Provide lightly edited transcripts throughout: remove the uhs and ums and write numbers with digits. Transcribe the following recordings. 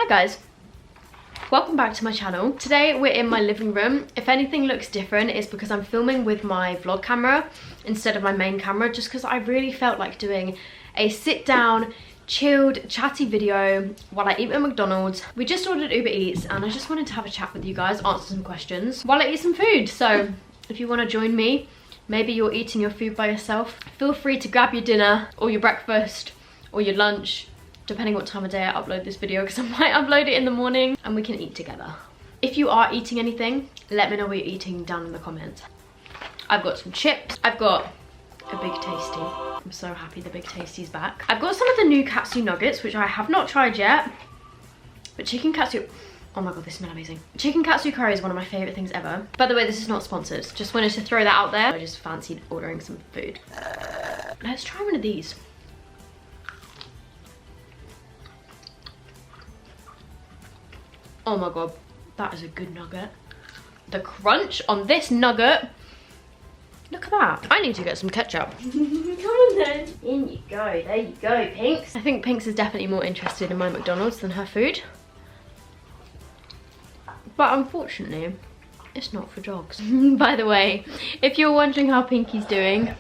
Hi guys, welcome back to my channel. Today we're in my living room. If anything looks different, it's because I'm filming with my vlog camera instead of my main camera, just because I really felt like doing a sit down, chilled, chatty video while I eat at McDonald's. We just ordered Uber Eats and I just wanted to have a chat with you guys, answer some questions while I eat some food. So if you want to join me, maybe you're eating your food by yourself, feel free to grab your dinner or your breakfast or your lunch, depending what time of day I upload this video, because I might upload it in the morning, and we can eat together. If you are eating anything, let me know what you're eating down in the comments. I've got some chips. I've got a Big Tasty. I'm so happy the Big Tasty's back. I've got some of the new katsu nuggets, which I have not tried yet. But chicken katsu, oh my god, they smell amazing. Chicken katsu curry is one of my favourite things ever. By the way, this is not sponsored. Just wanted to throw that out there. I just fancied ordering some food. Let's try one of these. Oh my god, that is a good nugget. The crunch on this nugget, look at that. I need to get some ketchup. Come on then. In you go, there you go, Pinks. I think Pinks is definitely more interested in my McDonald's than her food. But unfortunately, it's not for dogs. By the way, if you're wondering how Pinkie's doing,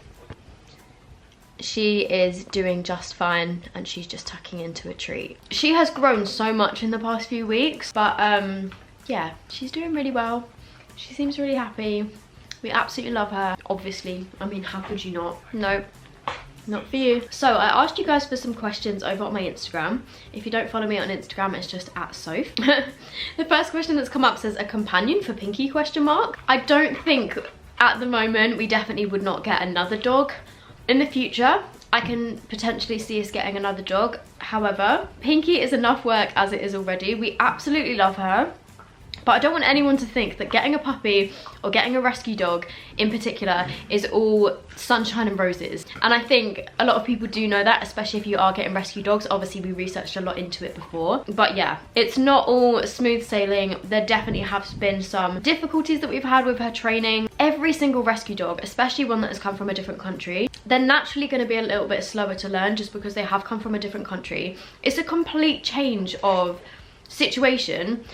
she is doing just fine and she's just tucking into a treat. She has grown so much in the past few weeks, but yeah, she's doing really well. She seems really happy. We absolutely love her, obviously. I mean, how could you not? No, not for you. So I asked you guys for some questions over on my Instagram. If you don't follow me on Instagram, it's just @soph. The first question that's come up says, a companion for Pinkie, question mark. I don't think at the moment we definitely would not get another dog. In the future, I can potentially see us getting another dog. However, Pinkie is enough work as it is already. We absolutely love her. But I don't want anyone to think that getting a puppy or getting a rescue dog in particular is all sunshine and roses. And I think a lot of people do know that, especially if you are getting rescue dogs. Obviously, we researched a lot into it before. But yeah, it's not all smooth sailing. There definitely have been some difficulties that we've had with her training. Every single rescue dog, especially one that has come from a different country, they're naturally going to be a little bit slower to learn just because they have come from a different country. It's a complete change of situation.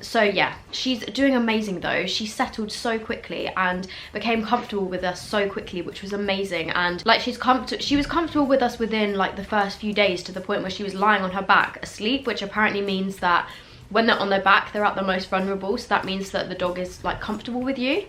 So yeah, she's doing amazing though. She settled so quickly and became comfortable with us so quickly, which was amazing. And like she was comfortable with us within like the first few days, to the point where she was lying on her back asleep, which apparently means that when they're on their back, they're at the most vulnerable. So that means that the dog is like comfortable with you.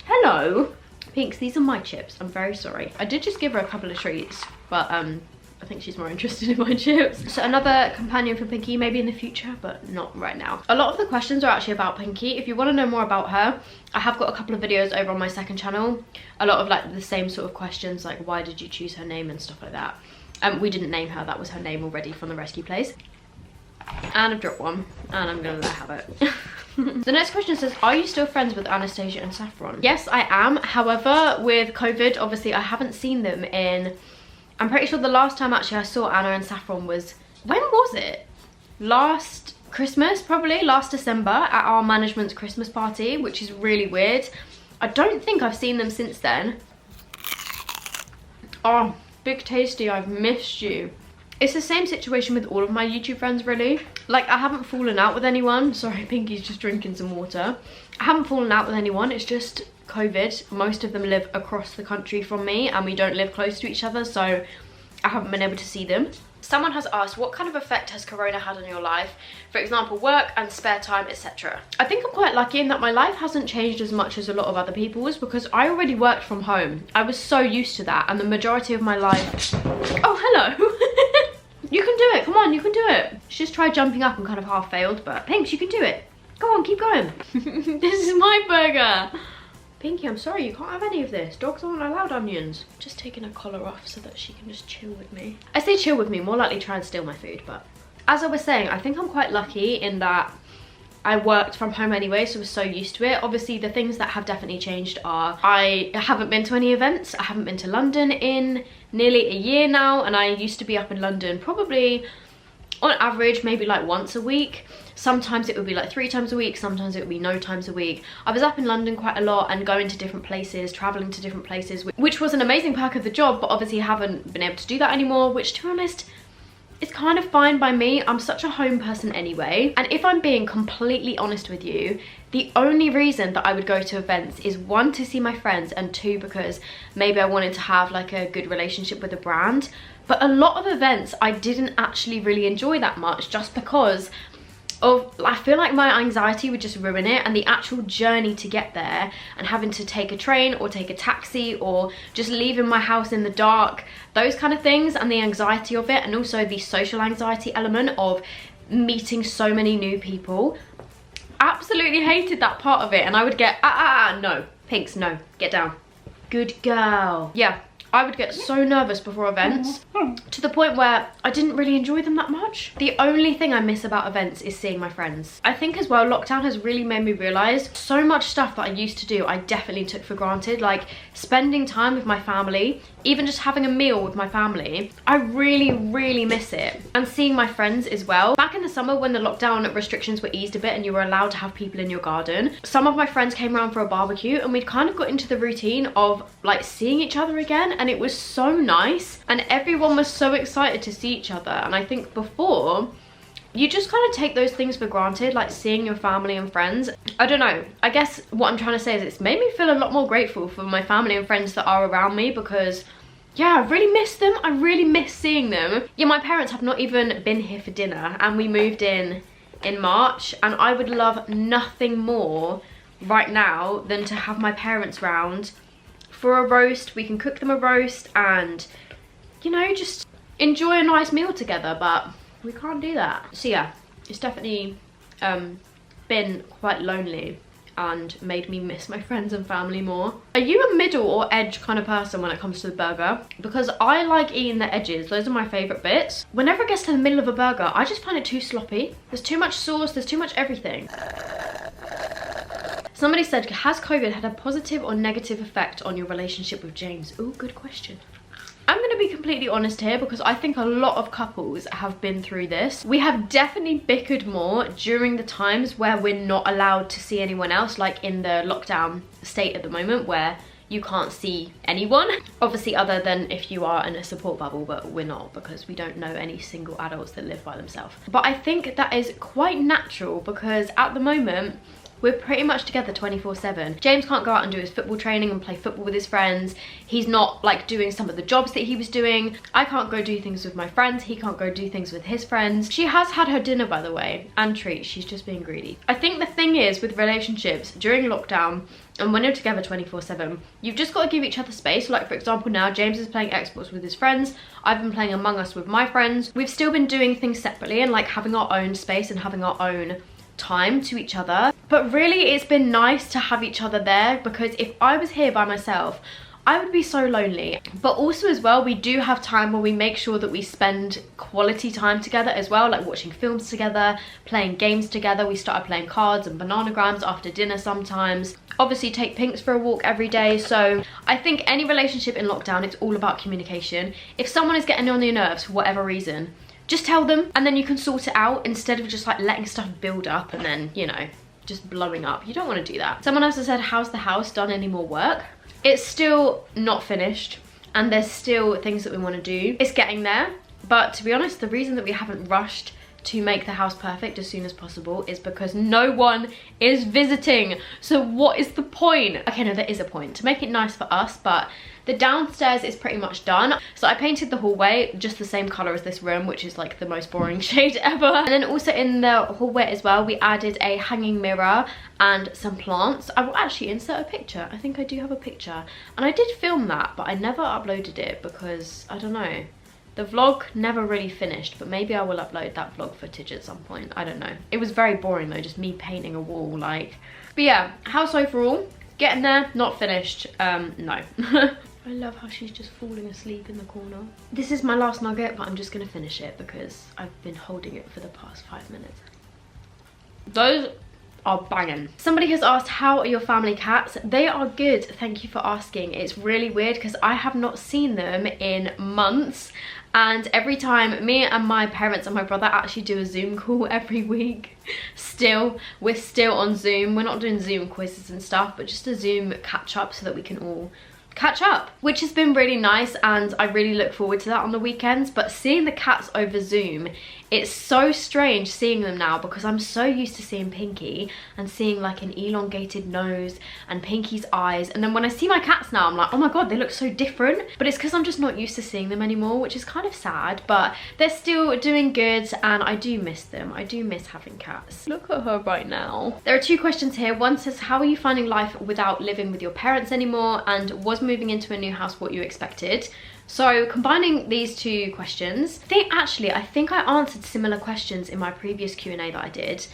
Hello Pinks, these are my chips. I'm very sorry. I did just give her a couple of treats, but I think she's more interested in my chips. So another companion for Pinkie, maybe in the future, but not right now. A lot of the questions are actually about Pinkie. If you want to know more about her, I have got a couple of videos over on my second channel. A lot of like the same sort of questions, like why did you choose her name and stuff like that. We didn't name her, that was her name already from the rescue place. And I've dropped one, and I'm gonna let her have it. The next question says, are you still friends with Anastasia and Saffron? Yes, I am. However, with COVID, obviously I haven't seen them in, I'm pretty sure the last time actually I saw Anna and Saffron was, when was it? Last Christmas, probably, last December, at our management's Christmas party, which is really weird. I don't think I've seen them since then. Oh, Big Tasty, I've missed you. It's the same situation with all of my YouTube friends, really. Like, I haven't fallen out with anyone. Sorry, Pinkie's just drinking some water. I haven't fallen out with anyone, it's just COVID. Most of them live across the country from me and we don't live close to each other, so I haven't been able to see them. Someone has asked, what kind of effect has Corona had on your life? For example, work and spare time, etc. I think I'm quite lucky in that my life hasn't changed as much as a lot of other people's, because I already worked from home. I was so used to that, and the majority of my life... Oh, hello! You can do it, come on, you can do it. She just tried jumping up and kind of half failed, but Pinks, you can do it. Go on, keep going. This is my burger. Pinkie, I'm sorry, you can't have any of this. Dogs aren't allowed onions. Just taking her collar off so that she can just chill with me. I say chill with me, more likely try and steal my food, but as I was saying, I think I'm quite lucky in that I worked from home anyway, so I was so used to it. Obviously, the things that have definitely changed are I haven't been to any events. I haven't been to London in nearly a year now, and I used to be up in London probably on average maybe like once a week. Sometimes it would be like 3 times a week, sometimes it would be no times a week. I was up in London quite a lot and going to different places, traveling to different places, which was an amazing perk of the job, but obviously I haven't been able to do that anymore, which to be honest it's kind of fine by me. I'm such a home person anyway. And if I'm being completely honest with you, the only reason that I would go to events is 1, to see my friends, and 2, because maybe I wanted to have like a good relationship with a brand. But a lot of events I didn't actually really enjoy that much, just because of, I feel like my anxiety would just ruin it, and the actual journey to get there and having to take a train or take a taxi or just leaving my house in the dark, those kind of things, and the anxiety of it, and also the social anxiety element of meeting so many new people. Absolutely hated that part of it, and I would get no, Pinks, no, get down, good girl. Yeah, I would get so nervous before events to the point where I didn't really enjoy them that much. The only thing I miss about events is seeing my friends. I think as well, lockdown has really made me realise so much stuff that I used to do I definitely took for granted, like spending time with my family, even just having a meal with my family. I really miss it. And seeing my friends as well. Back in the summer when the lockdown restrictions were eased a bit and you were allowed to have people in your garden, some of my friends came around for a barbecue and we'd kind of got into the routine of like seeing each other again, and it was so nice and everyone was so excited to see each other. And I think before, you just kind of take those things for granted, like seeing your family and friends. I don't know, I guess what I'm trying to say is it's made me feel a lot more grateful for my family and friends that are around me, because yeah, I really miss them. I really miss seeing them. Yeah, my parents have not even been here for dinner, and we moved in March, and I would love nothing more right now than to have my parents round for a roast. We can cook them a roast and, you know, just enjoy a nice meal together, but we can't do that. So yeah, it's definitely been quite lonely and made me miss my friends and family more. Are you a middle or edge kind of person when it comes to the burger? Because I like eating the edges. Those are my favourite bits. Whenever it gets to the middle of a burger, I just find it too sloppy. There's too much sauce, there's too much everything. Somebody said, has COVID had a positive or negative effect on your relationship with James? Oh, good question. I'm going to be completely honest here, because I think a lot of couples have been through this. We have definitely bickered more during the times where we're not allowed to see anyone else, like in the lockdown state at the moment where you can't see anyone. Obviously other than if you are in a support bubble, but we're not, because we don't know any single adults that live by themselves. But I think that is quite natural, because at the moment, we're pretty much together 24/7. James can't go out and do his football training and play football with his friends. He's not like doing some of the jobs that he was doing. I can't go do things with my friends. He can't go do things with his friends. She has had her dinner, by the way, and treats. She's just being greedy. I think the thing is with relationships during lockdown, and when you're together 24/7, you've just got to give each other space. Like for example now, James is playing Xbox with his friends. I've been playing Among Us with my friends. We've still been doing things separately and like having our own space and having our own time to each other. But really it's been nice to have each other there, because if I was here by myself, I would be so lonely. But also as well, we do have time where we make sure that we spend quality time together as well, like watching films together, playing games together. We started playing cards and bananagrams after dinner sometimes. Obviously take Pinks for a walk every day. So I think any relationship in lockdown, it's all about communication. If someone is getting on your nerves for whatever reason, just tell them, and then you can sort it out instead of just like letting stuff build up and then, you know, just blowing up. You don't want to do that. Someone else has said, how's the house done any more work? It's still not finished and there's still things that we want to do. It's getting there, but to be honest, the reason that we haven't rushed to make the house perfect as soon as possible is because no one is visiting. So what is the point? Okay, no, there is a point. To make it nice for us, but the downstairs is pretty much done. So I painted the hallway just the same colour as this room, which is like the most boring shade ever. And then also in the hallway as well, we added a hanging mirror and some plants. I will actually insert a picture. I think I do have a picture. And I did film that, but I never uploaded it because, I don't know. The vlog never really finished, but maybe I will upload that vlog footage at some point. I don't know. It was very boring though, just me painting a wall, like. But yeah, house overall, getting there, not finished, no. I love how she's just falling asleep in the corner. This is my last nugget, but I'm just gonna finish it because I've been holding it for the past 5 minutes. Those are banging. Somebody has asked, how are your family cats? They are good, thank you for asking. It's really weird because I have not seen them in months, and every time me and my parents and my brother actually do a Zoom call every week, we're still on Zoom. We're not doing Zoom quizzes and stuff, but just a Zoom catch up so that we can all catch up, which has been really nice, and I really look forward to that on the weekends. But seeing the cats over Zoom, it's so strange seeing them now, because I'm so used to seeing Pinkie and seeing like an elongated nose and Pinkie's eyes, and then when I see my cats now, I'm like, oh my god, they look so different. But it's because I'm just not used to seeing them anymore, which is kind of sad, but they're still doing good, and I do miss them. I do miss having cats. Look at her right now. There are 2 questions here. One says, how are you finding life without living with your parents anymore, and was moving into a new house what you expected? So combining these 2 questions, I think I answered similar questions in my previous Q&A that I did.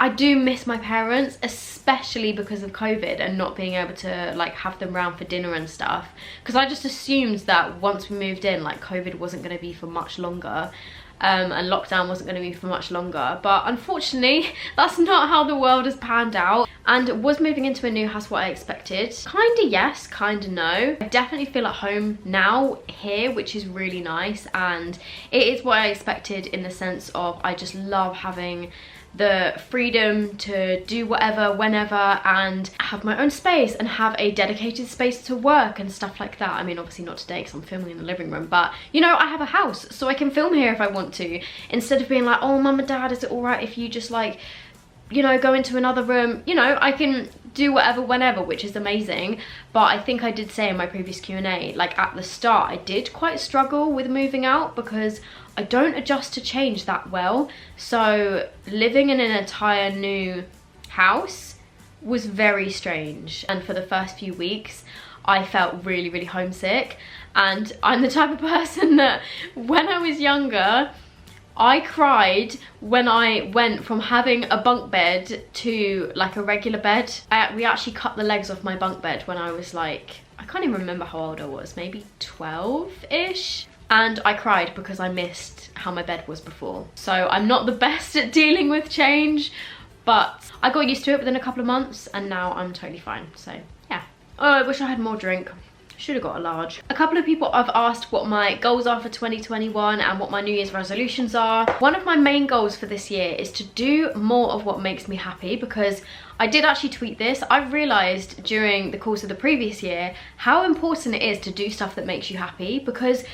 I do miss my parents, especially because of COVID and not being able to like have them around for dinner and stuff, because I just assumed that once we moved in, like COVID wasn't going to be for much longer. And lockdown wasn't going to be for much longer, but unfortunately that's not how the world has panned out. And was moving into a new house what I expected? Kinda yes, kinda no. I definitely feel at home now here, which is really nice, and it is what I expected in the sense of I just love having the freedom to do whatever, whenever, and have my own space and have a dedicated space to work and stuff like that. I mean, obviously not today because I'm filming in the living room, but you know, I have a house, so I can film here if I want to, instead of being like, oh, mum and dad, is it all right if you just like, you know, go into another room? You know, I can do whatever whenever, which is amazing. But I think I did say in my previous Q&A, like at the start I did quite struggle with moving out because I don't adjust to change that well. So living in an entire new house was very strange, and for the first few weeks I felt really, really homesick. And I'm the type of person that when I was younger, I cried when I went from having a bunk bed to like a regular bed. We actually cut the legs off my bunk bed when I was like, I can't even remember how old I was, maybe 12-ish. And I cried because I missed how my bed was before. So I'm not the best at dealing with change, but I got used to it within a couple of months, and now I'm totally fine. So yeah. Oh, I wish I had more drink. Should have got a large. A couple of people have asked what my goals are for 2021 and what my New Year's resolutions are. One of my main goals for this year is to do more of what makes me happy, because I did actually tweet this. I've realised during the course of the previous year how important it is to do stuff that makes you happy, because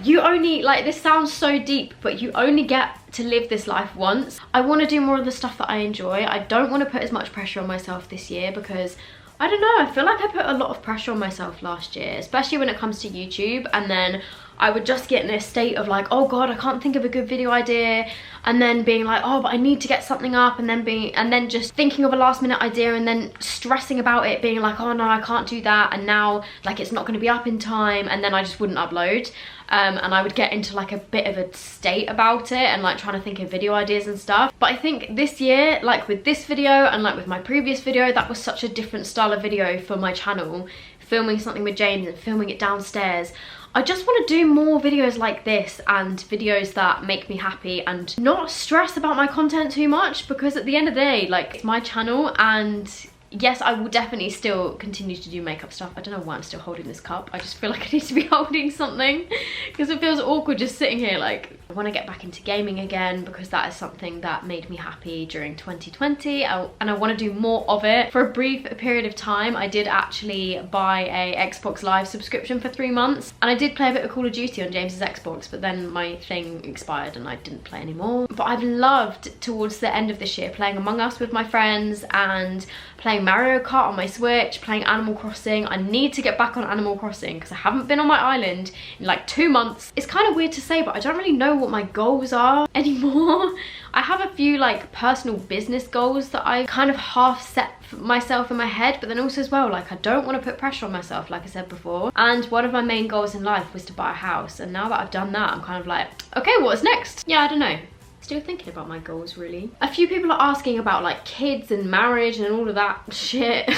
you only, like, this sounds so deep, but you only get to live this life once. I want to do more of the stuff that I enjoy. I don't want to put as much pressure on myself this year, because I don't know, I feel like I put a lot of pressure on myself last year, especially when it comes to YouTube, and then I would just get in a state of like, oh god, I can't think of a good video idea, and then being like, oh, but I need to get something up, and then just thinking of a last minute idea and then stressing about it, being like, oh no, I can't do that, and now like it's not going to be up in time, and then I just wouldn't upload. And I would get into like a bit of a state about it and like trying to think of video ideas and stuff. But I think this year, like with this video and like with my previous video, that was such a different style of video for my channel, filming something with James and filming it downstairs. I just want to do more videos like this, and videos that make me happy and not stress about my content too much, because at the end of the day, like, it's my channel, and yes, I will definitely still continue to do makeup stuff. I don't know why I'm still holding this cup. I just feel like I need to be holding something because it feels awkward just sitting here. Like, I want to get back into gaming again, because that is something that made me happy during 2020, and I want to do more of it. For a brief period of time, I did actually buy a Xbox Live subscription for 3 months, and I did play a bit of Call of Duty on James's Xbox, but then my thing expired and I didn't play anymore. But I've loved, towards the end of this year, playing Among Us with my friends and playing Mario Kart on my Switch, playing Animal Crossing. I need to get back on Animal Crossing because I haven't been on my island in like 2 months. It's kind of weird to say, but I don't really know what my goals are anymore. I have a few like personal business goals that I kind of half set for myself in my head, but then also as well, like, I don't want to put pressure on myself, like I said before. And one of my main goals in life was to buy a house, and now that I've done that, I'm kind of like, okay, what's next? Yeah, I don't know. Still thinking about my goals, really. A few people are asking about like kids and marriage and all of that shit.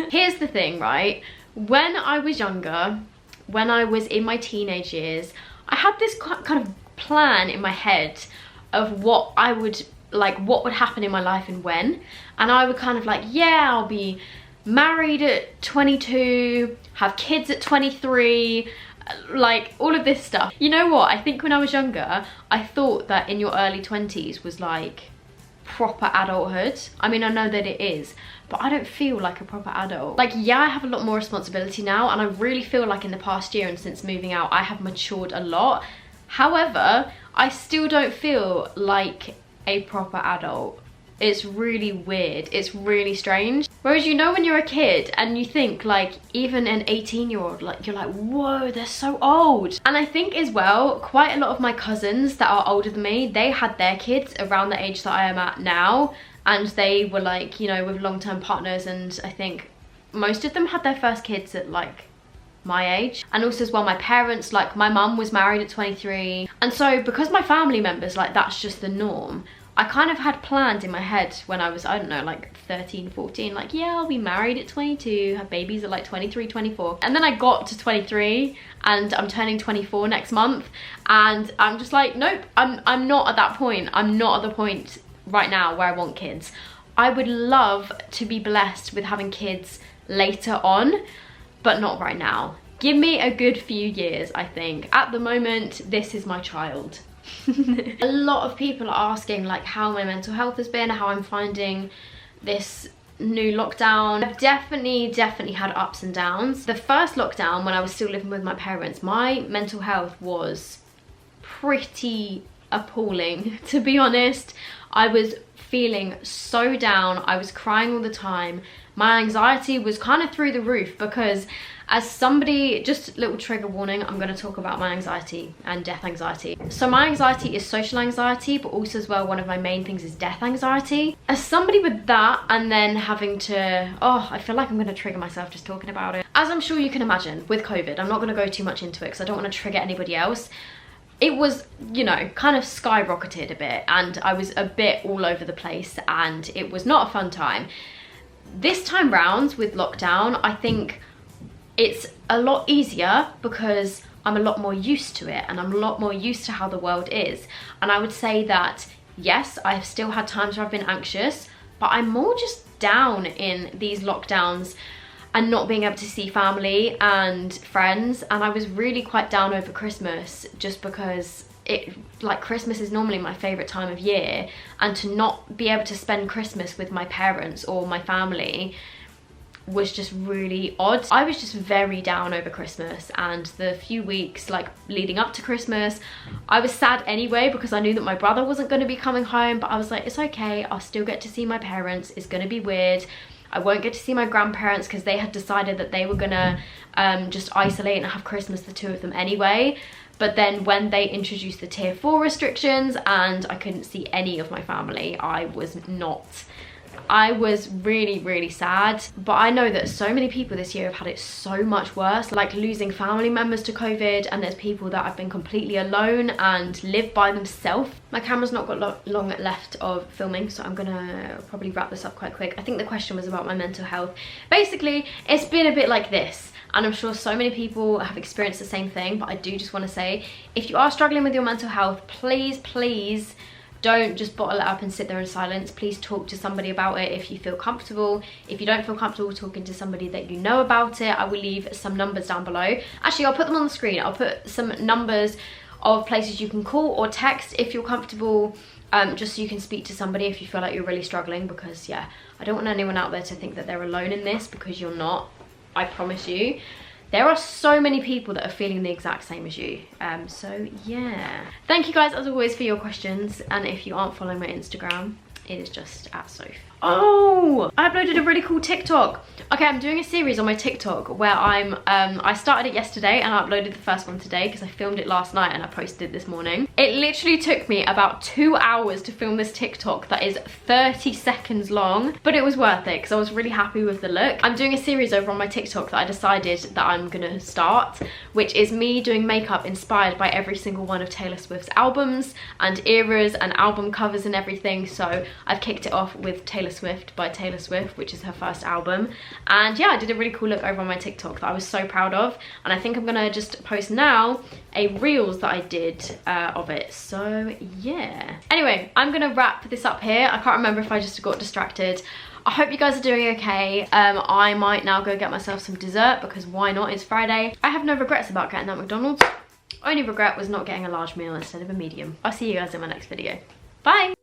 Here's the thing, right? When I was younger, when I was in my teenage years, I had this kind of plan in my head of what I would, like, what would happen in my life and when. And I would kind of like, yeah, I'll be married at 22, have kids at 23, like all of this stuff. You know what, I think when I was younger, I thought that in your early 20s was like proper adulthood. I mean, I know that it is, but I don't feel like a proper adult. Like, yeah, I have a lot more responsibility now, and I really feel like in the past year and since moving out, I have matured a lot. However, I still don't feel like a proper adult. It's really weird. It's really strange. Whereas, you know, when you're a kid and you think like even an 18-year-old, like you're like, whoa, they're so old. And I think as well, quite a lot of my cousins that are older than me, they had their kids around the age that I am at now. And they were like, you know, with long-term partners. And I think most of them had their first kids at like my age. And also as well, my parents, like my mum was married at 23. And so because my family members, like that's just the norm, I kind of had planned in my head when I was, I don't know, like 13, 14, like, yeah, I'll be married at 22, have babies at like 23, 24. And then I got to 23 and I'm turning 24 next month. And I'm just like, nope, I'm not at that point. I'm not at the point right now where I want kids. I would love to be blessed with having kids later on, but not right now. Give me a good few years, I think. At the moment, this is my child. A lot of people are asking like how my mental health has been, how I'm finding this new lockdown. I've definitely had ups and downs. The first lockdown, when I was still living with my parents, my mental health was pretty appalling, to be honest. I was feeling so down. I was crying all the time. My anxiety was kind of through the roof because as somebody, just a little trigger warning, I'm going to talk about my anxiety and death anxiety. So my anxiety is social anxiety, but also as well, one of my main things is death anxiety. As somebody with that, and then having to, oh, I feel like I'm going to trigger myself just talking about it. As I'm sure you can imagine, with COVID, I'm not going to go too much into it because I don't want to trigger anybody else. It was, you know, kind of skyrocketed a bit, and I was a bit all over the place, and it was not a fun time. This time round with lockdown, I think it's a lot easier because I'm a lot more used to it, and I'm a lot more used to how the world is. And I would say that, yes, I've still had times where I've been anxious, but I'm more just down in these lockdowns and not being able to see family and friends. And I was really quite down over Christmas just because Christmas is normally my favorite time of year, and to not be able to spend Christmas with my parents or my family was just really odd. I was just very down over Christmas, and the few weeks like leading up to Christmas, I was sad anyway because I knew that my brother wasn't going to be coming home, but I was like, it's okay, I'll still get to see my parents. It's going to be weird. I won't get to see my grandparents because they had decided that they were gonna just isolate and have Christmas, the two of them anyway. But then when they introduced the tier 4 restrictions and I couldn't see any of my family, I was really sad. But I know that so many people this year have had it so much worse, like losing family members to COVID, and there's people that have been completely alone and live by themselves. My camera's not got long left of filming, so I'm gonna probably wrap this up quite quick. I think the question was about my mental health. Basically, it's been a bit like this, and I'm sure so many people have experienced the same thing, but I do just want to say, if you are struggling with your mental health, please don't just bottle it up and sit there in silence. Please talk to somebody about it if you feel comfortable. If you don't feel comfortable talking to somebody that you know about it, I will leave some numbers down below. Actually, I'll put them on the screen. I'll put some numbers of places you can call or text if you're comfortable, just so you can speak to somebody if you feel like you're really struggling, because yeah, I don't want anyone out there to think that they're alone in this, because you're not. I promise you. There are so many people that are feeling the exact same as you. So yeah. Thank you guys as always for your questions. And if you aren't following my Instagram, it is just @Soph. Oh, I uploaded a really cool TikTok. Okay, I'm doing a series on my TikTok where I started it yesterday and I uploaded the first one today because I filmed it last night and I posted it this morning. It literally took me about 2 hours to film this TikTok that is 30 seconds long, but it was worth it because I was really happy with the look. I'm doing a series over on my TikTok that I decided that I'm gonna start, which is me doing makeup inspired by every single one of Taylor Swift's albums and eras and album covers and everything. So I've kicked it off with Taylor Swift by Taylor Swift, which is her first album. And yeah, I did a really cool look over on my TikTok that I was so proud of, and I think I'm gonna just post now a reels that I did of it. So yeah, anyway, I'm gonna wrap this up here. I can't remember if I just got distracted. I hope you guys are doing okay. I might now go get myself some dessert because why not? It's Friday. I have no regrets about getting that McDonald's. Only regret was not getting a large meal instead of a medium. I'll see you guys in my next video. Bye.